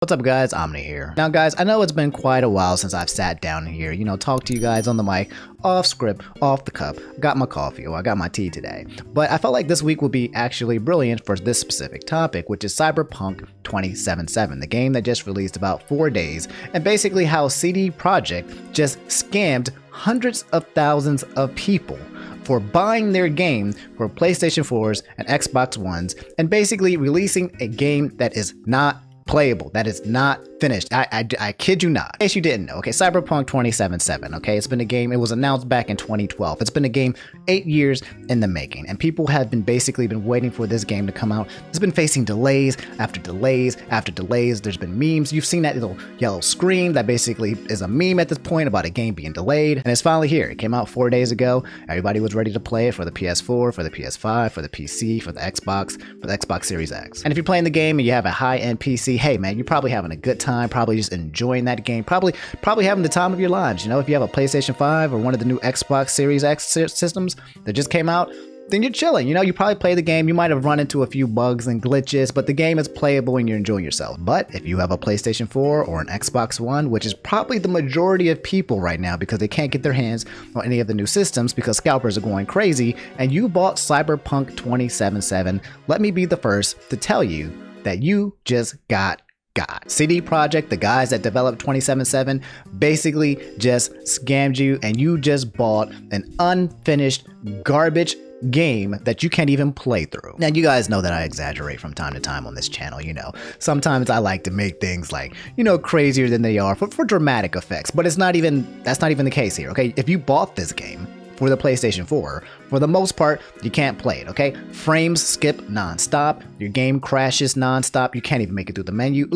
What's up guys, Omni here. Now guys, I know it's been quite a while since I've sat down here, talked to you guys on the mic, off script, off the cup, got my coffee, or I got my tea today. But I felt like this week would be actually brilliant for this specific topic, which is Cyberpunk 2077, the game that just released about 4 days, and basically how CD Projekt just scammed hundreds of thousands of people for buying their game for PlayStation 4s and Xbox Ones, and basically releasing a game that is not playable, that is not finished. I kid you not. In case you didn't know, okay, Cyberpunk 2077, okay, it's been a game, it was announced back in 2012. It's been a game 8 years in the making, and people have been waiting for this game to come out. It's been facing delays after delays after delays. There's been memes. You've seen that little yellow screen that basically is a meme at this point about a game being delayed, and it's finally here. It came out 4 days ago. Everybody was ready to play it for the PS4, for the PS5, for the PC, for the Xbox Series X. And if you're playing the game and you have a high-end PC, hey man, you're probably having a good time, probably just enjoying that game, probably having the time of your lives. If you have a PlayStation 5 or one of the new Xbox Series X systems that just came out, then you're chilling. You probably play the game, you might have run into a few bugs and glitches, but the game is playable and you're enjoying yourself. But if you have a PlayStation 4 or an Xbox One, which is probably the majority of people right now because they can't get their hands on any of the new systems because scalpers are going crazy, and you bought Cyberpunk 2077, let me be the first to tell you that you just got. CD Projekt, the guys that developed 2077, basically just scammed you, and you just bought an unfinished garbage game that you can't even play through. Now, you guys know that I exaggerate from time to time on this channel. Sometimes I like to make things like, crazier than they are for dramatic effects, but that's not even the case here, okay? If you bought this game for the PlayStation 4, for the most part, you can't play it, okay? Frames skip nonstop, your game crashes nonstop, you can't even make it through the menu.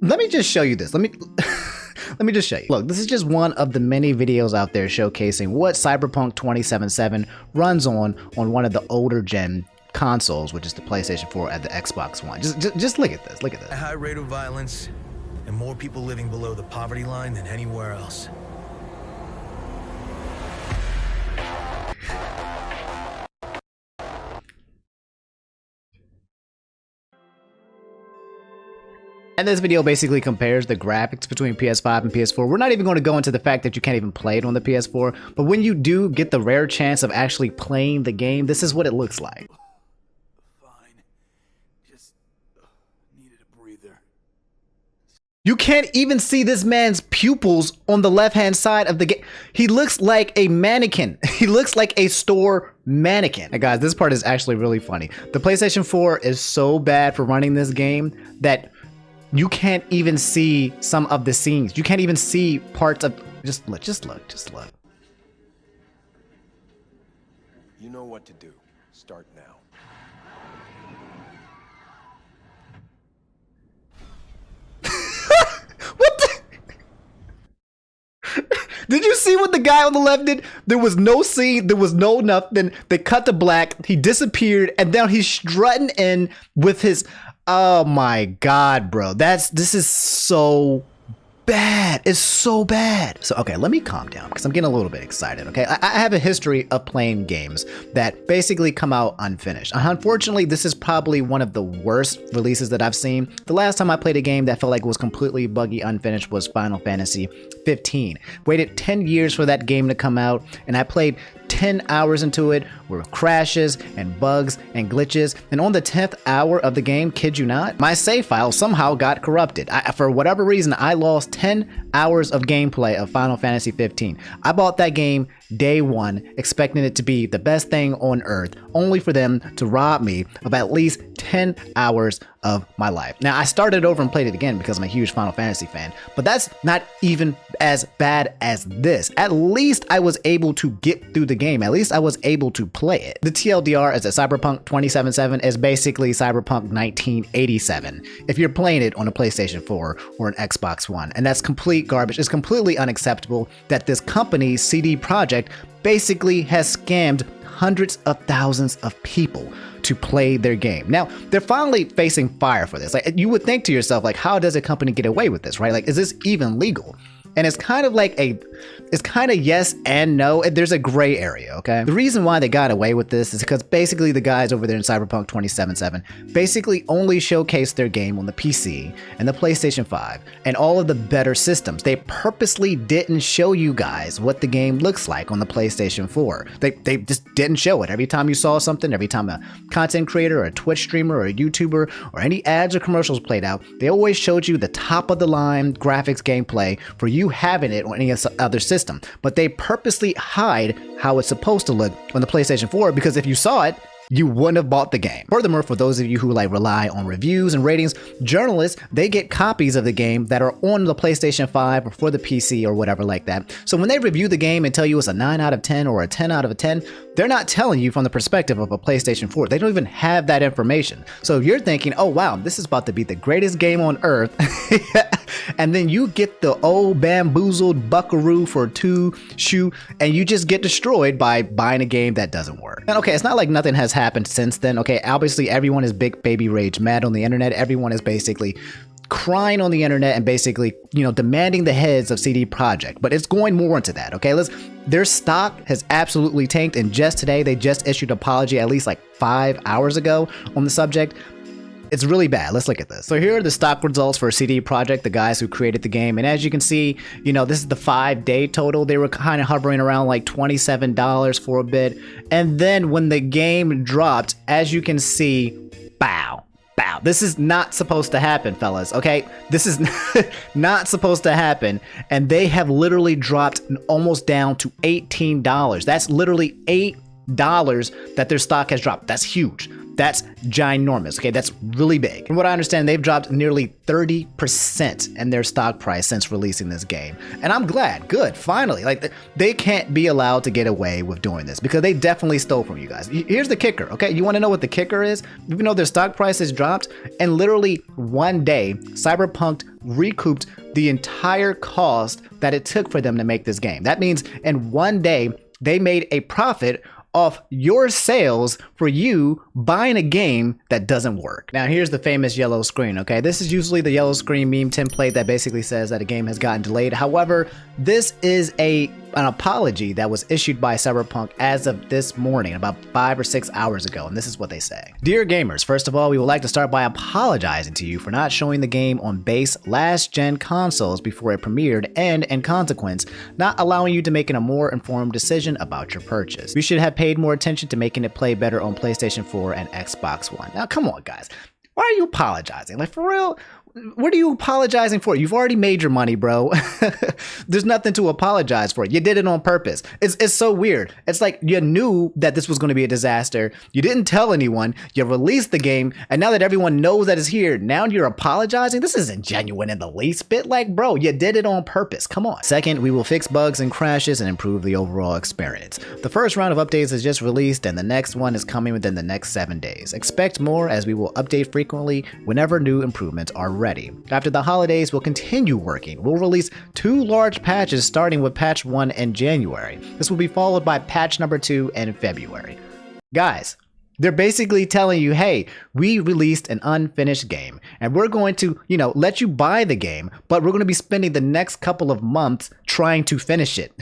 Let me just show you this. Let me just show you. Look, this is just one of the many videos out there showcasing what Cyberpunk 2077 runs on one of the older gen consoles, which is the PlayStation 4 and the Xbox One. Just look at this, A high rate of violence and more people living below the poverty line than anywhere else. And this video basically compares the graphics between PS5 and PS4. We're not even going to go into the fact that you can't even play it on the PS4, but when you do get the rare chance of actually playing the game, this is what it looks like. Fine. Just needed a breather. You can't even see this man's pupils on the left-hand side of the game. He looks like a mannequin. He looks like a store mannequin. And guys, this part is actually really funny. The PlayStation 4 is so bad for running this game that you can't even see some of the scenes. You can't even see parts of. Just look. You know what to do. Start now. What the? Did you see what the guy on the left did? There was no scene, there was no nothing. They cut to black, he disappeared, and now he's strutting in with his. Oh my god, bro. This is so bad. It's so bad. So, okay, let me calm down because I'm getting a little bit excited, okay? I have a history of playing games that basically come out unfinished. Unfortunately, this is probably one of the worst releases that I've seen. The last time I played a game that felt like it was completely buggy, unfinished was Final Fantasy 15. Waited 10 years for that game to come out, and I played 10 hours into it with crashes and bugs and glitches, and on the 10th hour of the game, kid you not, my save file somehow got corrupted. For whatever reason, I lost 10 hours of gameplay of Final Fantasy 15. I bought that game day one, expecting it to be the best thing on earth, only for them to rob me of at least 10 hours of my life. Now, I started over and played it again because I'm a huge Final Fantasy fan, but that's not even as bad as this. At least I was able to get through the game. At least I was able to play it. The TLDR is that Cyberpunk 2077 is basically Cyberpunk 1987 if you're playing it on a PlayStation 4 or an Xbox One, and that's complete garbage. It's completely unacceptable that this company, CD Projekt, basically has scammed hundreds of thousands of people to play their game. Now, they're finally facing fire for this. Like, you would think to yourself, like, how does a company get away with this, right? Like, is this even legal? And it's kind of like it's kind of yes and no. There's a gray area, okay? The reason why they got away with this is because basically the guys over there in Cyberpunk 2077 basically only showcased their game on the PC and the PlayStation 5 and all of the better systems. They purposely didn't show you guys what the game looks like on the PlayStation 4. They just didn't show it. Every time you saw something, every time a content creator or a Twitch streamer or a YouTuber or any ads or commercials played out, they always showed you the top of the line graphics gameplay for you having it on any other system. But they purposely hide how it's supposed to look on the PlayStation 4 because if you saw it, you wouldn't have bought the game. Furthermore, for those of you who like rely on reviews and ratings, journalists, they get copies of the game that are on the PlayStation 5 or for the PC or whatever like that. So when they review the game and tell you it's a 9 out of 10 or a 10 out of 10, they're not telling you from the perspective of a PlayStation 4. They don't even have that information. So you're thinking, oh wow, this is about to be the greatest game on earth. And then you get the old bamboozled buckaroo for 2 shoe and you just get destroyed by buying a game that doesn't work. And okay, it's not like nothing has happened since then. Okay, obviously everyone is big baby rage mad on the internet. Everyone is basically crying on the internet and basically, demanding the heads of CD Projekt. But it's going more into that, okay? Their stock has absolutely tanked, and just today they just issued an apology at least like 5 hours ago on the subject. It's really bad. Let's look at this. So here are the stock results for CD Projekt, the guys who created the game. And as you can see, this is the 5-day total. They were kind of hovering around like $27 for a bit. And then when the game dropped, as you can see, bow. This is not supposed to happen, fellas, okay? This is not supposed to happen. And they have literally dropped almost down to $18. That's literally $8 that their stock has dropped. That's huge. That's ginormous, okay? That's really big. From what I understand, they've dropped nearly 30% in their stock price since releasing this game. And I'm glad, good, finally. Like, they can't be allowed to get away with doing this because they definitely stole from you guys. Here's the kicker, okay? You wanna know what the kicker is? Even though their stock price has dropped, in literally one day, Cyberpunk recouped the entire cost that it took for them to make this game. That means in one day, they made a profit off your sales for you buying a game that doesn't work. Now here's the famous yellow screen, okay? This is usually the yellow screen meme template that basically says that a game has gotten delayed. However, this is an apology that was issued by Cyberpunk as of this morning, about 5 or 6 hours ago, and this is what they say. Dear gamers, first of all, we would like to start by apologizing to you for not showing the game on base last-gen consoles before it premiered and, in consequence, not allowing you to make a more informed decision about your purchase. We should have paid more attention to making it play better on PlayStation 4 and Xbox One. Now, come on, guys. Why are you apologizing? Like, for real? What are you apologizing for? You've already made your money, bro. There's nothing to apologize for. You did it on purpose. It's so weird. It's like you knew that this was going to be a disaster. You didn't tell anyone. You released the game. And now that everyone knows that it's here, now you're apologizing? This isn't genuine in the least bit. Like, bro, you did it on purpose. Come on. Second, we will fix bugs and crashes and improve the overall experience. The first round of updates is just released and the next one is coming within the next 7 days. Expect more as we will update frequently whenever new improvements are ready. After the holidays, we'll continue working. We'll release 2 large patches starting with patch 1 in January. This will be followed by patch number 2 in February. Guys, they're basically telling you, hey, we released an unfinished game and we're going to, let you buy the game, but we're going to be spending the next couple of months trying to finish it.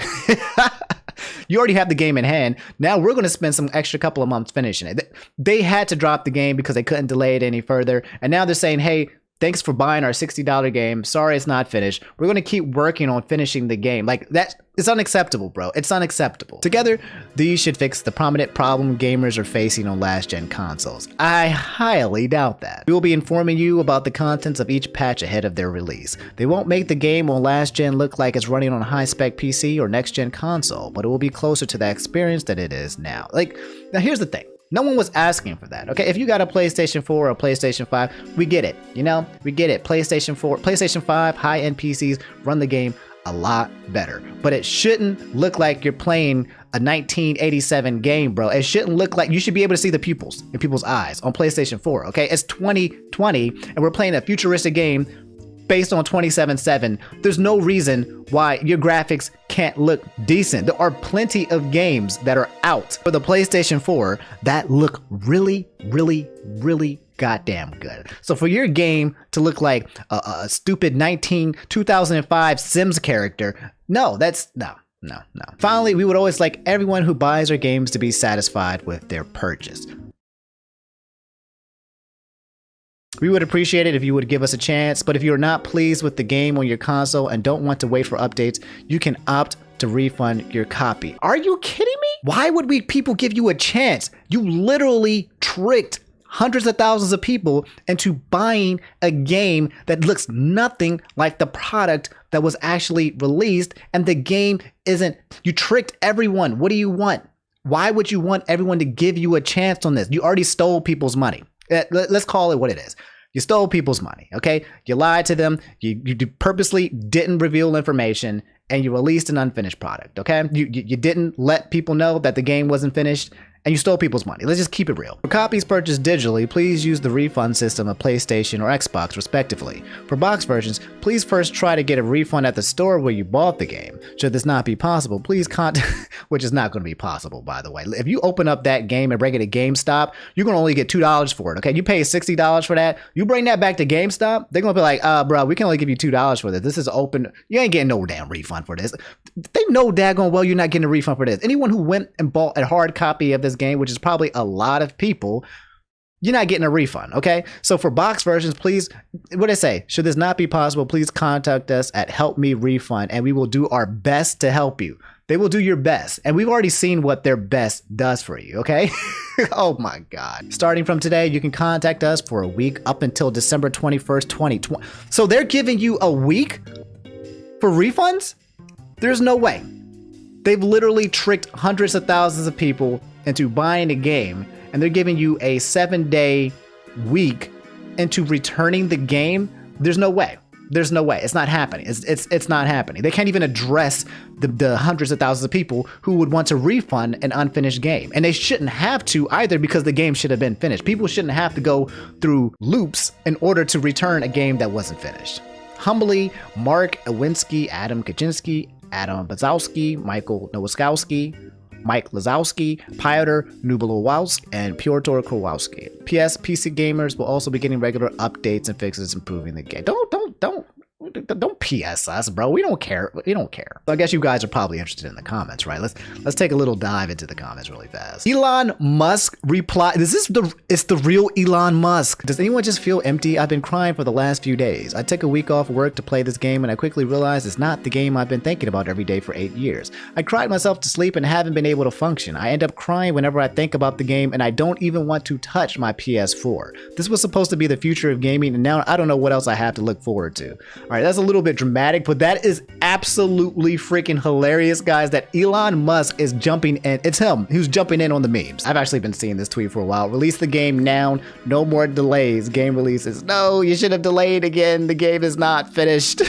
You already have the game in hand. Now we're going to spend some extra couple of months finishing it. They had to drop the game because they couldn't delay it any further. And now they're saying, hey, thanks for buying our $60 game. Sorry it's not finished. We're going to keep working on finishing the game. Like, that is unacceptable, bro. It's unacceptable. Together, these should fix the prominent problem gamers are facing on last-gen consoles. I highly doubt that. We will be informing you about the contents of each patch ahead of their release. They won't make the game on last-gen look like it's running on a high-spec PC or next-gen console, but it will be closer to the experience that it is now. Like, now here's the thing. No one was asking for that, okay? If you got a PlayStation 4 or a PlayStation 5, we get it, We get it. PlayStation 4, PlayStation 5, high-end PCs run the game a lot better. But it shouldn't look like you're playing a 1987 game, bro. It shouldn't look like, you should be able to see the pupils in people's eyes on PlayStation 4, okay? It's 2020, and we're playing a futuristic game based on 2077. There's no reason why your graphics can't look decent. There are plenty of games that are out for the PlayStation 4 that look really, really, really goddamn good. So for your game to look like a stupid 2005 Sims character, no. Finally, we would always like everyone who buys our games to be satisfied with their purchase. We would appreciate it if you would give us a chance, but if you're not pleased with the game on your console and don't want to wait for updates, you can opt to refund your copy. Are you kidding me? Why would people give you a chance? You literally tricked hundreds of thousands of people into buying a game that looks nothing like the product that was actually released, and the game isn't. You tricked everyone. What do you want? Why would you want everyone to give you a chance on this? You already stole people's money. Let's call it what it is. You stole people's money, okay? You lied to them. You purposely didn't reveal information, and you released an unfinished product, okay? You didn't let people know that the game wasn't finished, and you stole people's money. Let's just keep it real. For copies purchased digitally, please use the refund system of PlayStation or Xbox, respectively. For box versions, please first try to get a refund at the store where you bought the game. Should this not be possible, please contact, which is not going to be possible, by the way. If you open up that game and bring it to GameStop, you're going to only get $2 for it, okay? You pay $60 for that. You bring that back to GameStop, they're going to be like, bro, we can only give you $2 for this. This is open. You ain't getting no damn refund for this. They know daggone well you're not getting a refund for this. Anyone who went and bought a hard copy of this game, which is probably a lot of people, you're not getting a refund, okay? So for box versions, please, what I say, should this not be possible, please contact us at Help Me Refund, and we will do our best to help you. They will do your best, and we've already seen what their best does for you, okay? Oh my God. Starting from today, you can contact us for a week up until December 21st, 2020. So they're giving you a week for refunds? There's no way. They've literally tricked hundreds of thousands of people into buying a game, and they're giving you a 7-day week into returning the game. There's no way. There's no way. It's not happening. It's not happening. They can't even address the hundreds of thousands of people who would want to refund an unfinished game. And they shouldn't have to either, because the game should have been finished. People shouldn't have to go through loops in order to return a game that wasn't finished. Humbly, Mark Iwinski, Adam Kaczynski, Adam Bazowski, Michael Nowakowski, Mike Lazowski, Piotr Nubalowski, and Piotr Kowalski. PS, PC gamers will also be getting regular updates and fixes improving the game. Don't PS us, bro. We don't care. We don't care. So I guess you guys are probably interested in the comments, right? Let's take a little dive into the comments really fast. Elon Musk replied. It's the real Elon Musk. Does anyone just feel empty? I've been crying for the last few days. I took a week off work to play this game, and I quickly realized it's not the game I've been thinking about every day for 8 years. I cried myself to sleep and haven't been able to function. I end up crying whenever I think about the game, and I don't even want to touch my PS4. This was supposed to be the future of gaming, and now I don't know what else I have to look forward to. All right, that's a little bit dramatic, but that is absolutely freaking hilarious, guys, that Elon Musk is jumping in. It's him who's jumping in on the memes. I've actually been seeing this tweet for a while. Release the game now. No more delays. Game releases. No, you should have delayed again. The game is not finished.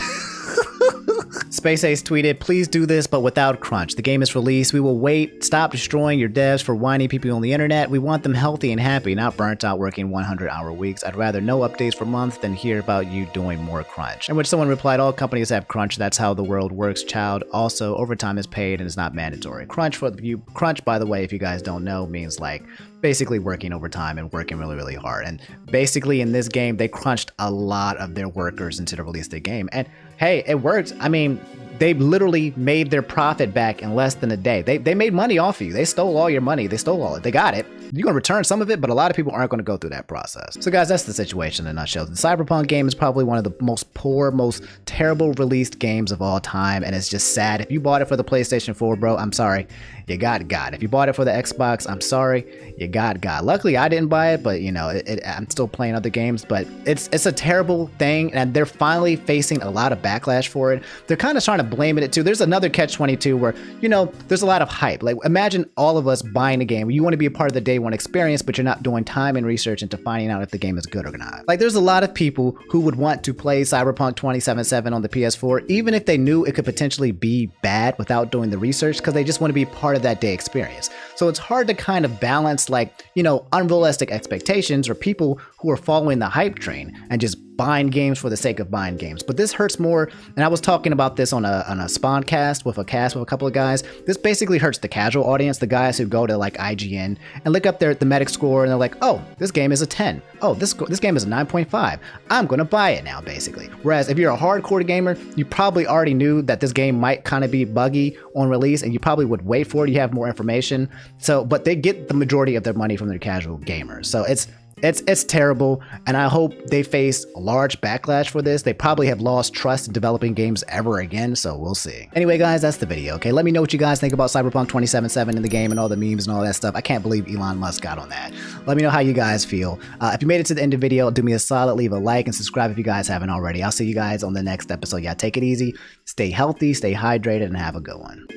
Space Ace tweeted, please do this, but without crunch. The game is released. We will wait. Stop destroying your devs for whiny people on the internet. We want them healthy and happy, not burnt out working 100-hour weeks. I'd rather no updates for months than hear about you doing more crunch. In which someone replied, all companies have crunch. That's how the world works, child. Also, overtime is paid and is not mandatory. Crunch, by the way, if you guys don't know, means like basically working overtime and working really, really hard. And basically in this game, they crunched a lot of their workers into the release of the game. And hey, it worked. I mean, they literally made their profit back in less than a day. They made money off of you. They stole all your money. They stole all it. They got it. You're going to return some of it, but a lot of people aren't going to go through that process. So guys, that's the situation in a nutshell. The Cyberpunk game is probably one of the most poor, most terrible released games of all time, and it's just sad. If you bought it for the PlayStation 4, bro, I'm sorry. You got God. If you bought it for the Xbox, I'm sorry. You got God. Luckily, I didn't buy it, but you know, I'm still playing other games, but it's a terrible thing, and they're finally facing a lot of backlash for it. They're kind of trying to blame it too. There's another catch-22 where, you know, there's a lot of hype. Like, imagine all of us buying a game. You want to be a part of the day one experience, but you're not doing time and research into finding out if the game is good or not. Like, there's a lot of people who would want to play Cyberpunk 2077 on the PS4, even if they knew it could potentially be bad without doing the research, because they just want to be part of that day experience. So it's hard to kind of balance, like, you know, unrealistic expectations or people who are following the hype train and just buying games for the sake of buying games. But this hurts more, and I was talking about this on a Spawn cast with a couple of guys. This basically hurts the casual audience, the guys who go to like IGN and look up the Metacritic score and they're like, oh, this game is a 10. Oh, this game is a 9.5. I'm gonna buy it now, basically. Whereas if you're a hardcore gamer, you probably already knew that this game might kind of be buggy on release, and you probably would wait for it. You have more information. So, but they get the majority of their money from their casual gamers. So it's terrible, and I hope they face a large backlash for this. They probably have lost trust in developing games ever again, so we'll see. Anyway, guys, that's the video, okay? Let me know what you guys think about Cyberpunk 2077 in the game and all the memes and all that stuff. I can't believe Elon Musk got on that. Let me know how you guys feel. If you made it to the end of the video, do me a solid, leave a like and subscribe if you guys haven't already. I'll see you guys on the next episode. Yeah, take it easy, stay healthy, stay hydrated, and have a good one.